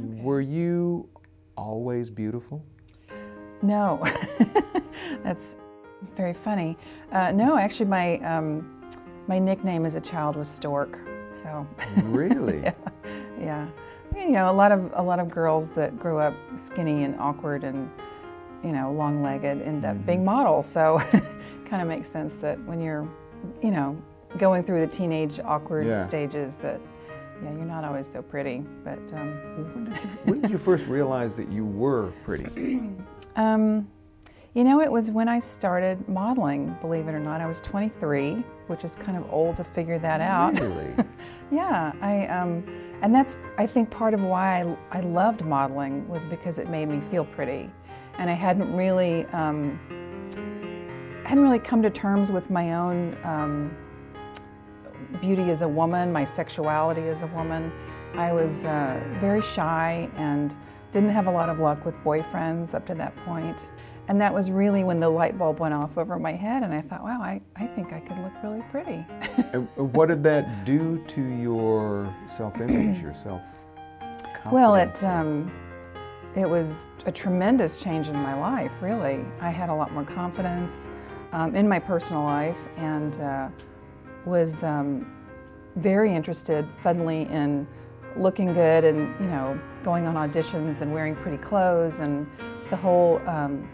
Okay. Were you always beautiful? No. That's very funny. No, actually my nickname as a child was Stork. So Really? yeah, yeah. You know, a lot of girls that grew up skinny and awkward and, you know, long-legged end up being models. So kind of makes sense that when you're, you know, going through the teenage awkward stages that, yeah, you're not always so pretty. But when did you first realize that you were pretty? You know, it was when I started modeling, believe it or not. I was 23, which is kind of old to figure that out. Really? Yeah, and that's, I think, part of why I loved modeling was because it made me feel pretty. And I hadn't really come to terms with my own beauty as a woman, my sexuality as a woman. I was very shy and didn't have a lot of luck with boyfriends up to that point. And that was really when the light bulb went off over my head and I thought, wow, I think I could look really pretty. And what did that do to your self-image, your self-confidence? Well, it was a tremendous change in my life, really. I had a lot more confidence in my personal life and was very interested suddenly in looking good and, you know, going on auditions and wearing pretty clothes, and the whole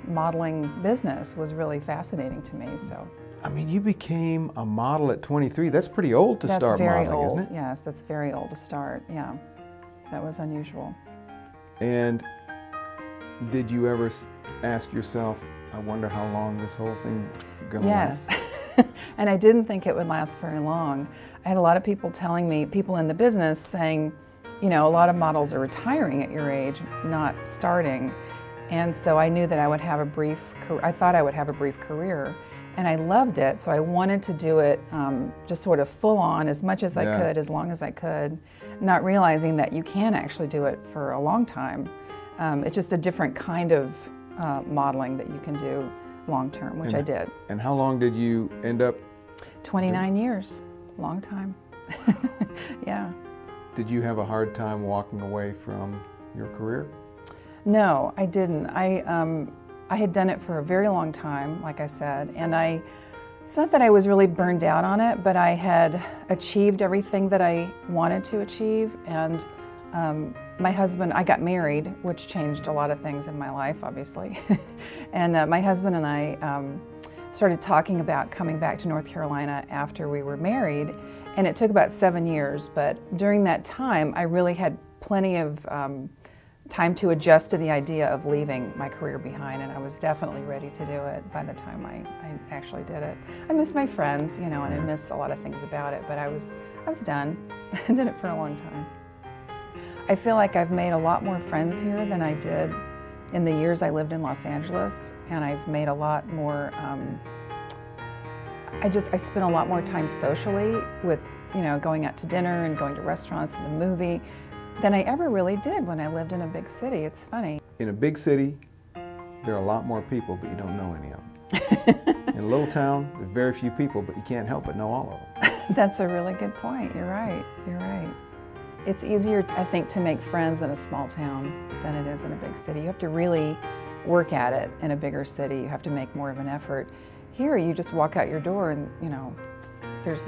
modeling business was really fascinating to me. So, I mean, you became a model at 23. That's pretty old to start modeling, isn't it? Yes, that's very old to start. Yeah, that was unusual. And did you ever ask yourself, I wonder how long this whole thing's gonna last? Yes. And I didn't think it would last very long. I had a lot of people telling me, people in the business saying, you know, a lot of models are retiring at your age, not starting. And so I knew that I would have a brief career. I thought I would have a brief career. And I loved it, so I wanted to do it just sort of full on, as much as I could, as long as I could, not realizing that you can actually do it for a long time. It's just a different kind of modeling that you can do long term, which I did. And how long did you end up? 29 years, long time. Yeah. Did you have a hard time walking away from your career? No, I didn't. I had done it for a very long time, like I said, and it's not that I was really burned out on it, but I had achieved everything that I wanted to achieve, and my husband, I got married, which changed a lot of things in my life, obviously. And my husband and I started talking about coming back to North Carolina after we were married, and it took about 7 years, but during that time, I really had plenty of time to adjust to the idea of leaving my career behind, and I was definitely ready to do it by the time I actually did it. I miss my friends, you know, and I miss a lot of things about it, but I was done. I did it for a long time. I feel like I've made a lot more friends here than I did in the years I lived in Los Angeles, and I've made a lot more, I spent a lot more time socially with, you know, going out to dinner and going to restaurants and the movie than I ever really did when I lived in a big city. It's funny. In a big city, there are a lot more people, but you don't know any of them. In a little town, there's very few people, but you can't help but know all of them. That's a really good point. You're right. You're right. It's easier, I think, to make friends in a small town than it is in a big city. You have to really work at it in a bigger city. You have to make more of an effort. Here, you just walk out your door and, you know, there's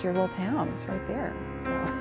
your little town. It's right there. So.